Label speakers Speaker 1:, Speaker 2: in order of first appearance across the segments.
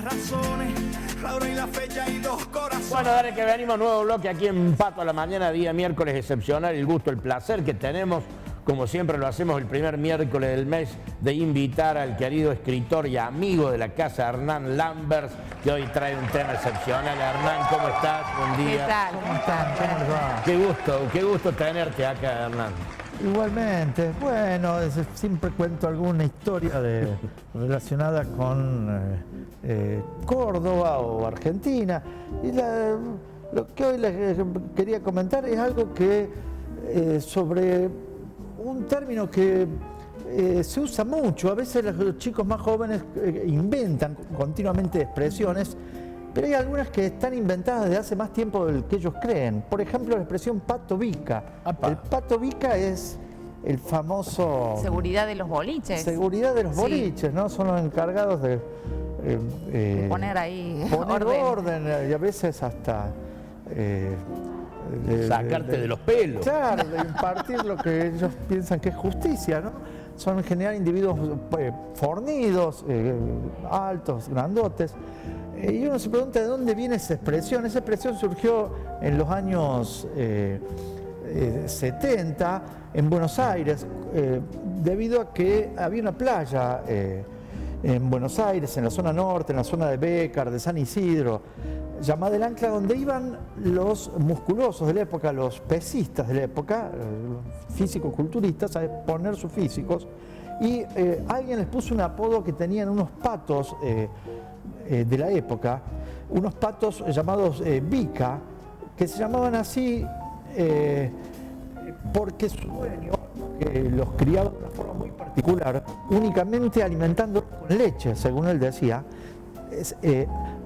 Speaker 1: razones, la hora y la fecha y dos corazones.
Speaker 2: Bueno, dale que venimos, nuevo bloque aquí en Pato a la Mañana, día miércoles excepcional. El gusto, el placer que tenemos, como siempre lo hacemos el primer miércoles del mes, de invitar al querido escritor y amigo de la casa, Hernán Lambers, que hoy trae un tema excepcional. Hernán, ¿cómo estás? Buen día.
Speaker 3: ¿Qué tal?
Speaker 4: ¿Cómo están? ¿Cómo les va?
Speaker 2: Qué gusto tenerte acá, Hernán.
Speaker 4: Igualmente, bueno, siempre cuento alguna historia relacionada con Córdoba o Argentina. Y lo que hoy les quería comentar es algo que sobre un término que se usa mucho. A veces los chicos más jóvenes inventan continuamente expresiones, pero hay algunas que están inventadas desde hace más tiempo del que ellos creen. Por ejemplo, la expresión pato bica. El pato bica es el famoso...
Speaker 3: Seguridad de los boliches.
Speaker 4: Seguridad de los boliches, ¿no? Son los encargados de
Speaker 3: poner ahí
Speaker 4: poner orden y a veces hasta...
Speaker 2: sacarte de los pelos.
Speaker 4: Claro, de impartir lo que ellos piensan que es justicia, ¿no? Son en general individuos fornidos, altos, grandotes. Y uno se pregunta de dónde viene esa expresión. Esa expresión surgió en los años 70 en Buenos Aires, debido a que había una playa en Buenos Aires, en la zona norte, en la zona de Bécar, de San Isidro, llamada El Ancla, donde iban los musculosos de la época, los pesistas de la época, físico-culturistas, a exponer sus físicos. Y alguien les puso un apodo que tenían unos patos de la época, unos patos llamados bica, que se llamaban así porque su dueño los criaba de una forma muy particular, únicamente alimentando con leche, según él decía.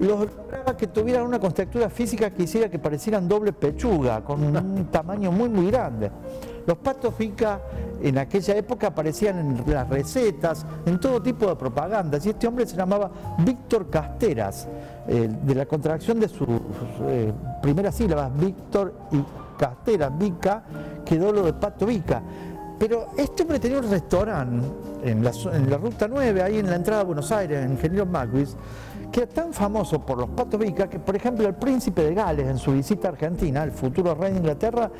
Speaker 4: Los lograba que tuvieran una contextura física que hiciera que parecieran doble pechuga, con un tamaño muy muy grande. Los patos bica en aquella época aparecían en las recetas, en todo tipo de propagandas, y este hombre se llamaba Víctor Casteras, de la contracción de sus primeras sílabas, Víctor y Casteras, bica, quedó lo de pato bica. Pero este hombre tenía un restaurante en la Ruta 9, ahí en la entrada a Buenos Aires, en Ingeniero Maguis, que era tan famoso por los patos bica que, por ejemplo, el príncipe de Gales, en su visita a Argentina, el futuro rey de Inglaterra,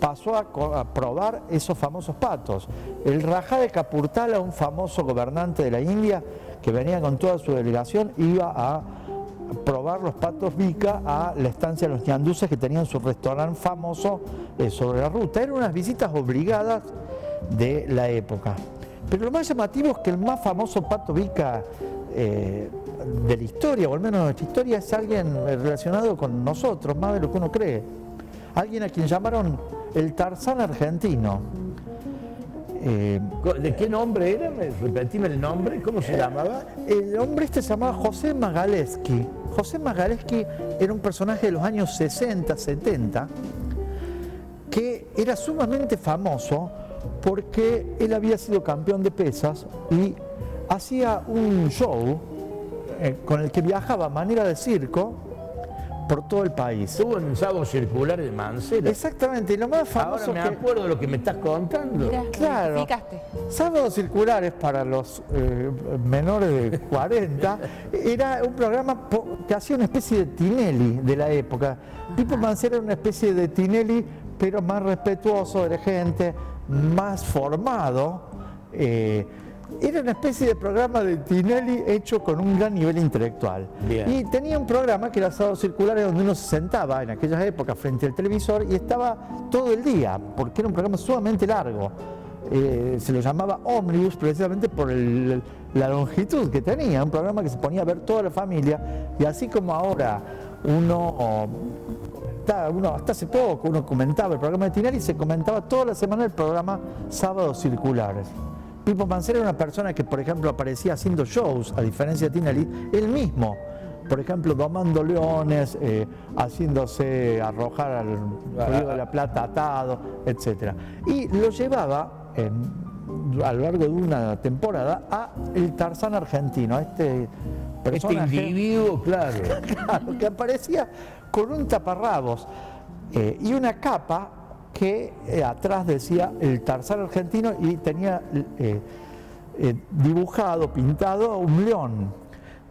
Speaker 4: pasó a probar esos famosos patos. El Rajá de Kapurthala, un famoso gobernante de la India, que venía con toda su delegación, iba a probar los patos bica a la estancia de los ñanduces, que tenían su restaurante famoso sobre la ruta. Eran unas visitas obligadas de la época. Pero lo más llamativo es que el más famoso pato bica de la historia, o al menos de nuestra historia, es alguien relacionado con nosotros, más de lo que uno cree. Alguien a quien llamaron el Tarzán argentino.
Speaker 2: ¿De qué nombre era? Repetime el nombre, ¿cómo se llamaba?
Speaker 4: El hombre este se llamaba José Magalhães. José Magalhães era un personaje de los años 60, 70, que era sumamente famoso porque él había sido campeón de pesas y hacía un show con el que viajaba a manera de circo por todo el país.
Speaker 2: Estuvo en un sábado circular de Mancera.
Speaker 4: Exactamente, y lo más famoso.
Speaker 2: Ahora me acuerdo de lo que me estás contando.
Speaker 3: Mirá,
Speaker 4: Claro,
Speaker 3: identificaste.
Speaker 4: Sábados Circulares para los menores de 40 era un programa que hacía una especie de Tinelli de la época. Pipo Mancera era una especie de Tinelli, pero más respetuoso de la gente, más formado. Era una especie de programa de Tinelli hecho con un gran nivel intelectual.
Speaker 2: Bien.
Speaker 4: Y tenía un programa que era Sábados Circulares, donde uno se sentaba en aquellas épocas frente al televisor y estaba todo el día, porque era un programa sumamente largo. Se lo llamaba Omnibus precisamente por la longitud que tenía, un programa que se ponía a ver toda la familia, y así como ahora uno hasta hace poco uno comentaba el programa de Tinelli, se comentaba toda la semana el programa Sábados Circulares. Pipo Mancera era una persona que, por ejemplo, aparecía haciendo shows, a diferencia de Tinelli, él mismo. Por ejemplo, domando leones, haciéndose arrojar al río de la Plata atado, etc. Y lo llevaba a lo largo de una temporada a el Tarzán argentino, a este personaje,
Speaker 2: individuo, claro,
Speaker 4: que aparecía con un taparrabos y una capa que atrás decía el Tarzán argentino y tenía dibujado, pintado un león.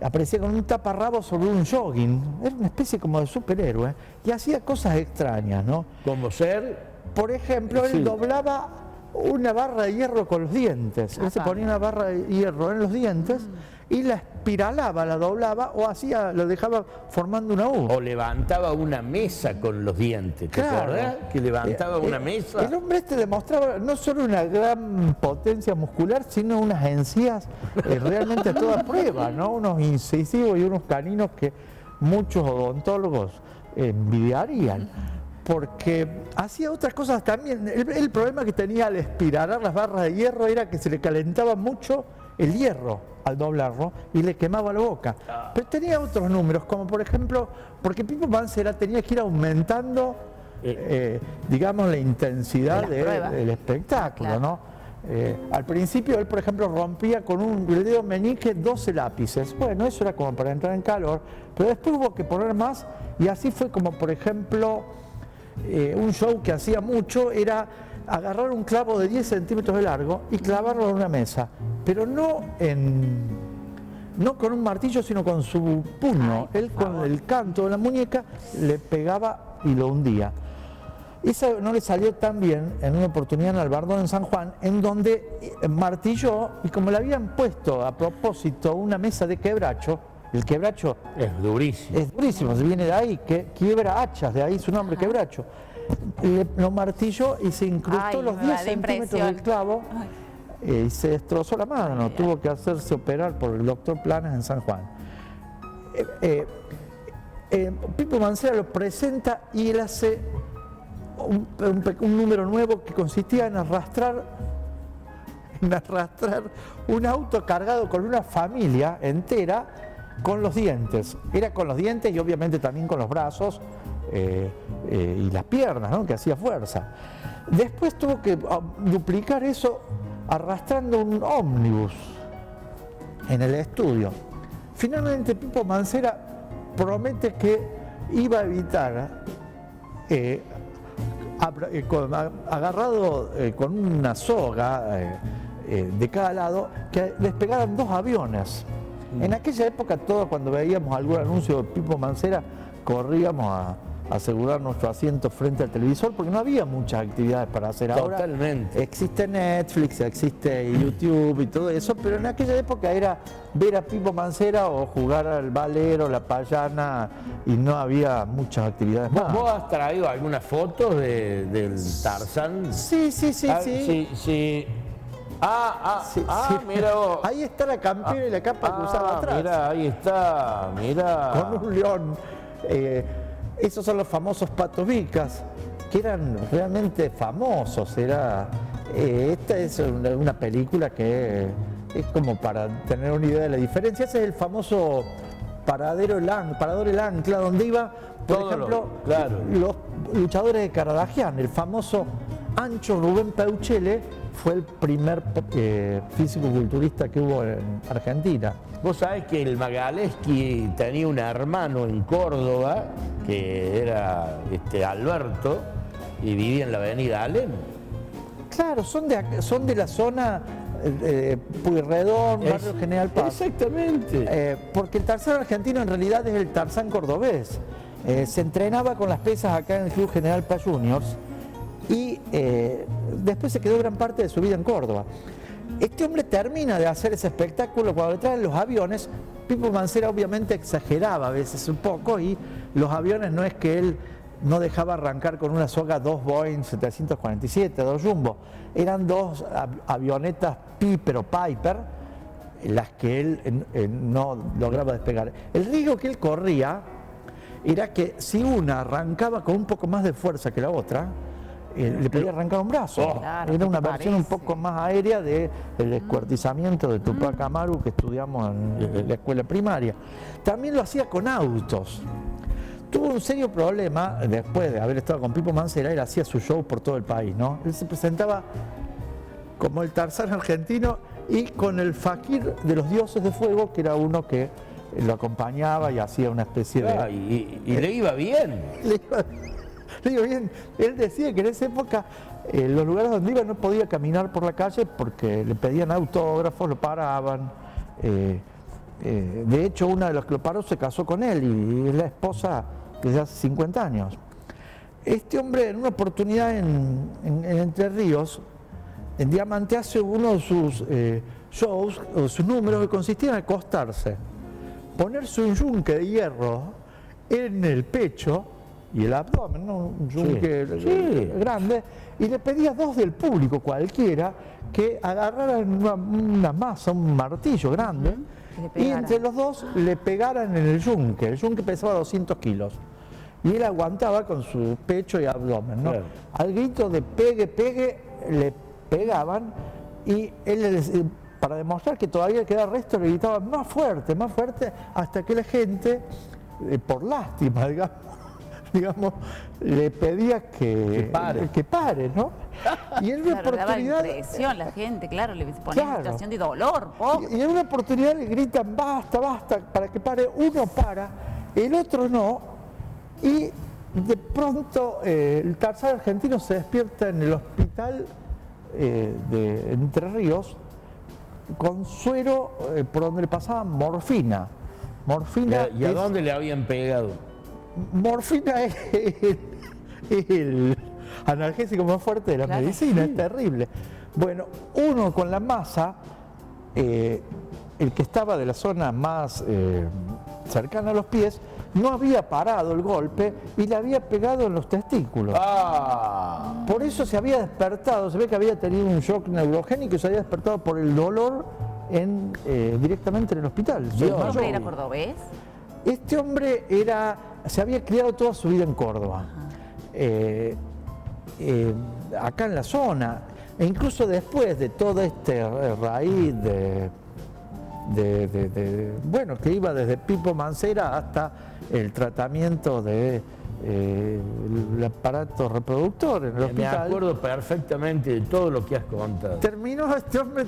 Speaker 4: aparecía con un taparrabo sobre un jogging, era una especie como de superhéroe, y hacía cosas extrañas, ¿no?
Speaker 2: Como ser,
Speaker 4: Por ejemplo, él
Speaker 2: Sí.
Speaker 4: doblaba una barra de hierro con los dientes. Él se
Speaker 3: Ajá.
Speaker 4: ponía una barra de hierro en los dientes y la espiralaba, la doblaba o hacía, lo dejaba formando una U.
Speaker 2: o levantaba una mesa con los dientes, ¿te
Speaker 4: Claro.
Speaker 2: acordás? Que levantaba una mesa.
Speaker 4: El hombre este demostraba no solo una gran potencia muscular, sino unas encías realmente a toda prueba, ¿no? Unos incisivos y unos caninos que muchos odontólogos envidiarían. Porque hacía otras cosas también. El problema que tenía al espiralar las barras de hierro era que se le calentaba mucho el hierro al doblarlo y le quemaba la boca. Pero tenía otros números, como por ejemplo, porque Pipo Mancera tenía que ir aumentando, digamos, la intensidad
Speaker 3: De las pruebas.
Speaker 4: del espectáculo,
Speaker 3: Claro.
Speaker 4: ¿no? Al principio él, por ejemplo, rompía con el dedo meñique 12 lápices. Bueno, eso era como para entrar en calor, pero después hubo que poner más y así fue como, por ejemplo, un show que hacía mucho era agarrar un clavo de 10 centímetros de largo y clavarlo en una mesa, pero no con un martillo, sino con su puño. Él con el canto de la muñeca le pegaba y lo hundía. Eso no le salió tan bien en una oportunidad en Albardón, en San Juan, en donde martilló y como le habían puesto a propósito una mesa de quebracho, el quebracho
Speaker 2: Es durísimo.
Speaker 4: es durísimo, se viene de ahí, que quiebra hachas, de ahí su nombre, quebracho. Lo martilló y se incrustó
Speaker 3: Ay,
Speaker 4: los
Speaker 3: me
Speaker 4: 10
Speaker 3: da
Speaker 4: centímetros
Speaker 3: impresión.
Speaker 4: del clavo y se destrozó la mano. Tuvo que hacerse operar por el doctor Planas en San Juan. Pipo Mancera lo presenta y él hace un número nuevo que consistía en arrastrar un auto cargado con una familia entera con los dientes. Era con los dientes y obviamente también con los brazos y las piernas, ¿no? Que hacía fuerza. Después tuvo que duplicar eso arrastrando un ómnibus en el estudio. Finalmente Pipo Mancera promete que iba a evitar, agarrado con una soga de cada lado, que despegaran 2 aviones. En aquella época, todos cuando veíamos algún anuncio de Pipo Mancera, corríamos a asegurar nuestro asiento frente al televisor porque no había muchas actividades para hacer ahora.
Speaker 2: Totalmente.
Speaker 4: Existe Netflix, existe YouTube y todo eso, pero en aquella época era ver a Pipo Mancera o jugar al valero, la payana, y no había muchas actividades más.
Speaker 2: ¿Vos has traído algunas fotos del Tarzán?
Speaker 4: Sí.
Speaker 2: Sí.
Speaker 4: Sí, sí.
Speaker 2: Mira vos.
Speaker 4: Ahí está la campera y la capa que usaba atrás.
Speaker 2: Mira, ahí está, mira.
Speaker 4: Con un león. Esos son los famosos patobicas, que eran realmente famosos. Esta es una película que es como para tener una idea de la diferencia. Ese es el famoso Parador El Ancla, donde iba, por ejemplo, los luchadores de Caradagian. El famoso Ancho Rubén Peuchele fue el primer físico-culturista que hubo en Argentina.
Speaker 2: Vos sabés que el Magaleski tenía un hermano en Córdoba, que era Alberto, y vivía en la avenida Alem.
Speaker 4: Claro, son de la zona Pueyrredón, barrio General Paz.
Speaker 2: Exactamente.
Speaker 4: Porque el Tarzán argentino en realidad es el Tarzán cordobés. Se entrenaba con las pesas acá en el Club General Paz Juniors y después se quedó gran parte de su vida en Córdoba. Este hombre termina de hacer ese espectáculo cuando le traen los aviones. Pipo Mancera obviamente exageraba a veces un poco y los aviones no es que él no dejaba arrancar con una soga 2 Boeing 747, 2 Jumbo. Eran 2 avionetas Piper o Piper, las que él no lograba despegar. El riesgo que él corría era que si una arrancaba con un poco más de fuerza que la otra, le podía arrancar un brazo.
Speaker 3: Claro,
Speaker 4: Era
Speaker 3: ¿qué
Speaker 4: una
Speaker 3: te
Speaker 4: versión un
Speaker 3: parece?
Speaker 4: poco más aérea del descuartizamiento de Tupac Amaru que estudiamos en la escuela primaria. También lo hacía con autos. Tuvo un serio problema después de haber estado con Pipo Mancera. Él hacía su show por todo el país, ¿no? Él se presentaba como el Tarzán argentino y con el Fakir de los Dioses de Fuego, que era uno que lo acompañaba y hacía una especie de...
Speaker 2: Y le iba bien.
Speaker 4: Le digo bien, él decía que en esa época los lugares donde iba no podía caminar por la calle porque le pedían autógrafos, lo paraban. de hecho, una de los que lo paró se casó con él y es la esposa desde hace 50 años. Este hombre, en una oportunidad en Entre Ríos, en Diamante, hace uno de sus shows, o sus números, que consistían en acostarse, ponerse un yunque de hierro en el pecho y el abdomen, ¿no? Un yunque grande, y le pedía a dos del público, cualquiera, que agarraran una masa, un martillo grande, y entre los dos le pegaran en el yunque. El yunque pesaba 200 kilos. Y él aguantaba con su pecho y abdomen, ¿no? Claro. Al grito de pegue, pegue, le pegaban, y él, para demostrar que todavía queda resto, le gritaba más fuerte, hasta que la gente, por lástima, digamos, le pedía que pare, ¿no? Y en una oportunidad,
Speaker 3: daba impresión la gente, claro, le ponía en situación de dolor.
Speaker 4: Y en una oportunidad le gritan basta, basta, para que pare. Uno para, el otro no, y de pronto el Tarzán argentino se despierta en el hospital de Entre Ríos con suero por donde le pasaban morfina.
Speaker 2: ¿Y a dónde le habían pegado?
Speaker 4: Morfina es el analgésico más fuerte de la medicina, es terrible. Bueno, uno con la masa, el que estaba de la zona más cercana a los pies, no había parado el golpe y le había pegado en los testículos. Por eso se había despertado, se ve que había tenido un shock neurogénico y se había despertado por el dolor directamente en el hospital.
Speaker 3: ¿Este hombre era cordobés?
Speaker 4: Este hombre se había criado toda su vida en Córdoba, acá en la zona, e incluso después de toda esta raíz bueno, que iba desde Pipo Mancera hasta el tratamiento del aparato reproductor en el hospital.
Speaker 2: Me acuerdo perfectamente de todo lo que has contado.
Speaker 4: Terminó este hombre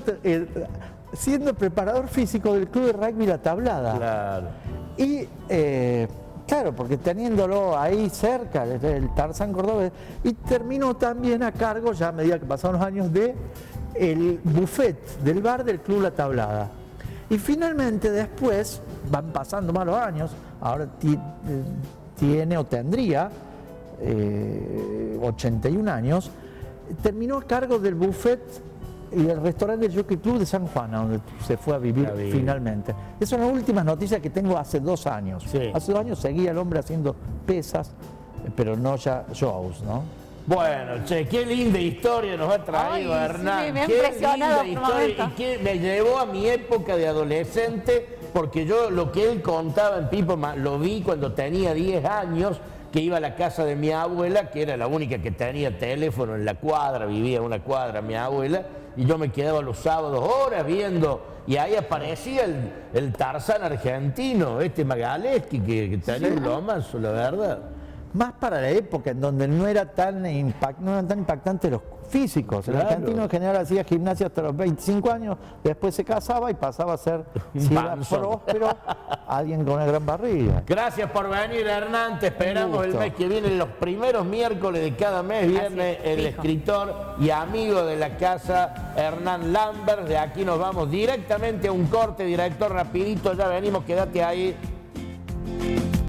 Speaker 4: siendo preparador físico del club de rugby La Tablada.
Speaker 2: Claro.
Speaker 4: Y claro, porque teniéndolo ahí cerca, el Tarzán cordobés, y terminó también a cargo, ya a medida que pasaron los años, de el buffet del bar del Club La Tablada. Y finalmente después, van pasando más los años, ahora tiene o tendría 81 años, terminó a cargo del buffet y el restaurante del Jockey Club de San Juan, a donde se fue a vivir finalmente. Esas son las últimas noticias que tengo hace 2 años. Sí. Hace 2 años seguía el hombre haciendo pesas, pero no ya shows, ¿no?
Speaker 2: Bueno, che, qué linda historia nos ha traído Hernán.
Speaker 3: Sí, me ha
Speaker 2: qué
Speaker 3: impresionado
Speaker 2: linda historia, y que me llevó a mi época de adolescente, porque yo lo que él contaba en Pipo lo vi cuando tenía 10 años, que iba a la casa de mi abuela, que era la única que tenía teléfono en la cuadra, vivía en una cuadra mi abuela, y yo me quedaba los sábados horas viendo, y ahí aparecía el Tarzán argentino, Magalhães, que tenía un lomazo, la verdad.
Speaker 4: Más para la época en donde no eran tan impactantes los físicos. El argentino en general hacía gimnasia hasta los 25 años, después se casaba y pasaba a ser, si era próspero, alguien con una gran barriga.
Speaker 2: Gracias por venir, Hernán. Te esperamos el mes que viene, los primeros miércoles de cada mes, viene el escritor y amigo de la casa, Hernán Lambert. De aquí nos vamos directamente a un corte, director, rapidito, ya venimos, quédate ahí.